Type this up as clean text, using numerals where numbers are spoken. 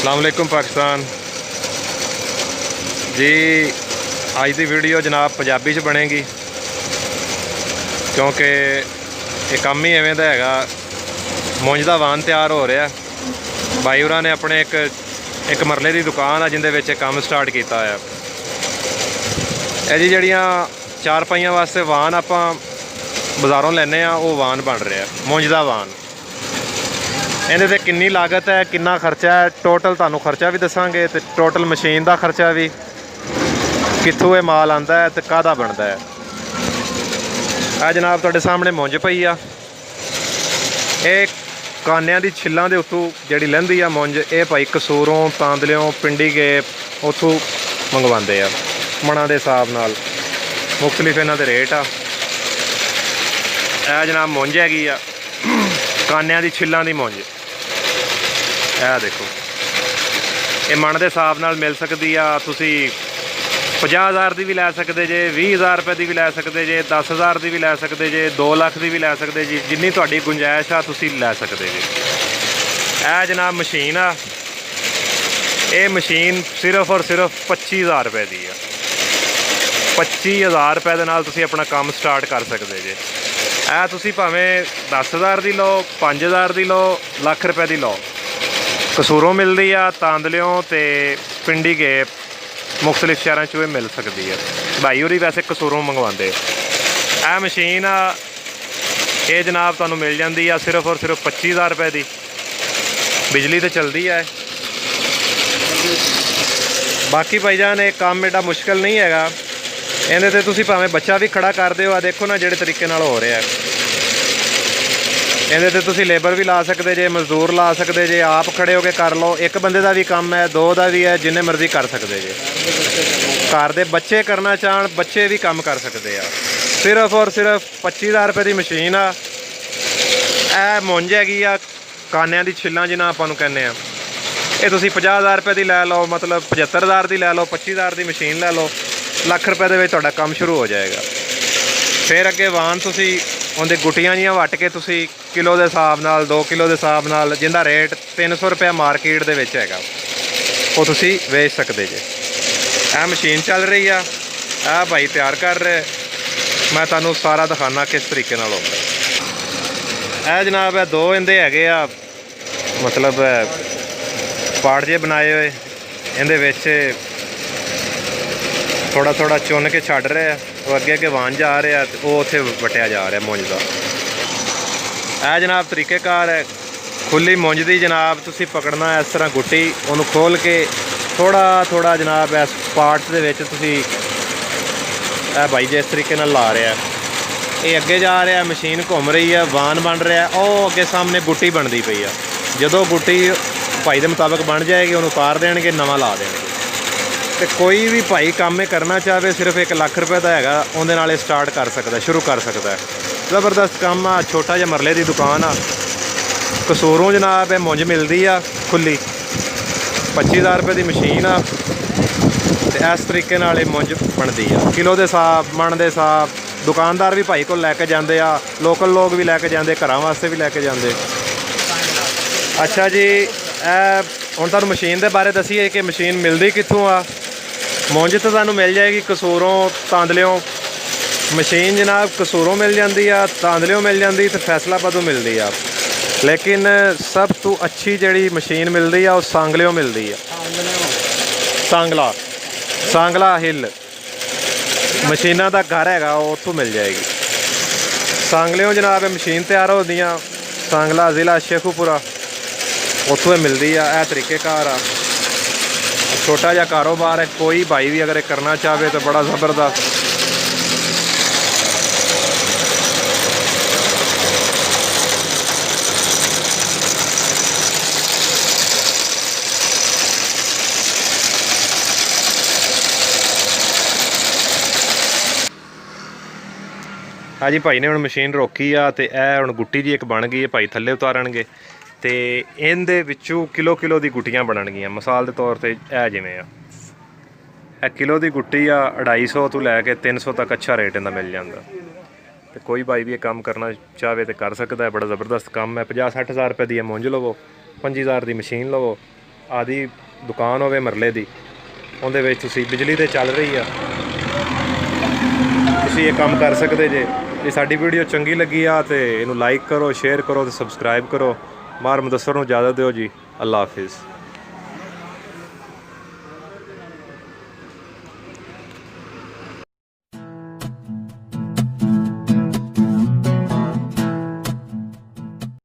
अस्सलाम वालेकुम पाकिस्तान जी। अज की वीडियो जनाब पंजाबी च बनेगी क्योंकि ये काम ही इवें दा हैगा। मुंज दा वाहन तैयार हो रहा है। भाई होरां ने अपने एक मरले की दुकान है जिंदे विच काम स्टार्ट किया है। ये जी जड़ियाँ चार पाइयां वास्ते वाहन आपां बाज़ारों लैने वो वाहन बन रहा है मुंज दा वाहन। ਇਹਦੇ ਤੇ किन्नी लागत है, किन्ना खर्चा है, टोटल ਤੁਹਾਨੂੰ खर्चा भी दसांगे तो टोटल मशीन का खर्चा भी, कित्थों ये माल आंदा है तो काहदा बनता है। आ जनाब तुहाडे सामने मुंज पई आ। ये कानियां दी छिल्लां दे उत्तों जिहड़ी लैंदी आ मुंज, ये भाई कसूरों तांदलियों पिंडी गेप उत्थों मंगवांदे आ मणा दे हिसाब नाल। मुख्तलिफ इन्हां दे रेट आ। ए जनाब मुंज हैगी आ कानियां दी छिल्लां दी मुंज। यह देखो ये मन के हिसाब नाल मिल सकती आ। तुसी 50,000 की भी लै सकते जे, 20,000 रुपये की भी लै सकते जे, 10,000 की भी लै सकते जे, 2 लाख की भी लै सकते जी। जिन्नी तुहाडी गुंजाइश आ तुसी लै सकते जे। यह जनाब मशीन आ। ये मशीन सिर्फ और सिर्फ 25,000 रुपये की आ। 25,000 रुपये के नाल तुसी अपना काम स्टार्ट कर सकते जे। यह तुसी भावें 10,000 की लो, 5,000 की लो, लाख रुपये की लो। कसूरों मिलती आ, तांदलियों तो पिंडी गेप मुख्तलिफ शहरों चो मिल सकती है। भाई होरी वैसे कसूरों मंगवाते। यह मशीन आ ये जनाब तुहानू मिल जाती है सिर्फ और सिर्फ 25,000 रुपये की। बिजली तो चलती है। बाकी भाईजान ये काम एडा मुश्किल नहीं हैगा। इहदे ते तुसीं भावें बच्चा भी खड़ा कर दो। आ देखो ना जिहड़े तरीके नाल हो रहा है। इहदे ते तुसीं लेबर भी ला सकते जे, मजदूर ला सकते जे, आप खड़े होके कर लो। एक बंदे का भी काम है, 2 का भी है, जिन्ने मर्जी कर सकते जे। घर दे बच्चे करना चाहन बच्चे भी काम कर सकते हैं। सिर्फ और सिर्फ 25,000 रुपये की मशीन आ। यह मुंज हैगी आ कानियां दी छिल्लां जिन्हां आपां नूं कहने आ। ये तुसीं 50,000 रुपये की लै लो, मतलब 75,000 की लै लो, 25,000 की मशीन लै लो, लख रुपये दे विच तुहाडा काम शुरू हो जाएगा। फिर अगे वाहन तुसीं उहदे गुटियां जिहियां वट के तुसीं किलो के हिसाब नाल, 2 किलो के हिसाब नाल, जिंदा रेट 300 रुपया मार्केट दे विच हैगा, वो तुसीं वेच सकते जे। यह मशीन चल रही आ। यह भाई तैयार कर रहे। मैं तुहानू सारा दिखाना किस तरीके नाल होंदा। यह जनाब है 2 इंदे हैगे आ, मतलब पार्ट जे बनाए हुए। इहदे विच थोड़ा थोड़ा चुन के छड्ड रहे हैं। वो अगे अगे वाहन जा रहे हैं, वो उत्थे वटिया जा रहा है मुंज का। यह जनाब तरीकेकार है। खुली मुंज की जनाब तुसीं पकड़ना इस तरह गुट्टी, उन्होंने खोल के थोड़ा थोड़ा जनाब इस पार्ट्स दे विच तुसीं भाई जिस तरीके नाल ला रहा है। ये अगे जा रहा है, मशीन घूम रही है, वाहन बन रहा है। वो अगे सामने गुट्टी बनती पई है। जदों गुट्टी भाई के मुताबिक बन जाएगी उन्होंने उतार देंगे, नवा ला देंगे। तो कोई भी भाई काम करना चाहे सिर्फ 1 लाख रुपये का हैगा, उहदे नाल स्टार्ट कर सकता है, शुरू कर सकता है। ज़बरदस्त काम आ। छोटा जिहा मरले की दुकान आ। कसूरों जनाब मुंज मिलती आ खुली। 25,000 रुपये की मशीन आ। तो इस तरीके नाल मुंज बनती आ। किलो के हिसाब, मन के हिसाब। दुकानदार भी भाई को लैके जाते आ, लोकल लोग भी लैके जाते, घर वास्ते भी लैके जाते। अच्छा जी, हुण तुहानू मशीन के बारे दसीए कि मशीन मिलती कित्थों आ। मुंज तो तुहानू मिल जाएगी कसूरों तांदलियों। मशीन जनाब कसूरों मिल जाती है, तांदलियों मिल जाती, तो फैसलाबादों मिलती है। लेकिन सब तो अच्छी जी मशीन मिलती है वो सांगलियों मिलती है। सांगला सांगला हिल मशीना का घर है, उत्थों मिल जाएगी। सांगलियों जनाब मशीन तैयार होती है। सांगला ज़िला शेखूपुरा उत्थों मिलती है। यह तरीकेकार आ। छोटा जिहा कारोबार है। कोई भाई भी अगर करना चाहे तो बड़ा ज़बरदस्त। हाँ जी, भाई ने हुण मशीन रोकी आ ते यह हुण गुट्टी जी एक बन गई है। भाई थल्ले उतारनगे तो इहदे विचों किलो किलो की गुट्टियां बननगियां। मिसाल के तौर पर यह जिवें आ, यह किलो की गुट्टी आ 250 तो लैके 300 तक अच्छा रेट इहदा मिल जाता। तो कोई भाई भी ये काम करना चाहे तो कर सकता है। बड़ा ज़बरदस्त काम है। 50-60 हज़ार रुपये की मुंज लवो, 25,000 की मशीन लवो, ਆਦੀ ਦੁਕਾਨ ਹੋਵੇ ਮਰਲੇ ਦੀ, ਉਹਦੇ ਵਿੱਚ ਤੁਸੀਂ ਬਿਜਲੀ ਤੇ ਚੱਲ ਰਹੀ ਆ, ਤੁਸੀਂ ਇਹ ਕੰਮ ਕਰ ਸਕਦੇ ਜੇ। ਜੇ ਸਾਡੀ ਵੀਡੀਓ ਚੰਗੀ ਲੱਗੀ ਆ ਤੇ ਇਹਨੂੰ ਲਾਈਕ ਕਰੋ, ਸ਼ੇਅਰ ਕਰੋ ਤੇ ਸਬਸਕ੍ਰਾਈਬ ਕਰੋ। ਮਾਰ ਮੁਦੱਸਰ ਨੂੰ ਇਜਾਜ਼ਤ ਦਿਓ ਜੀ। ਅੱਲਾ ਹਾਫਿਜ਼।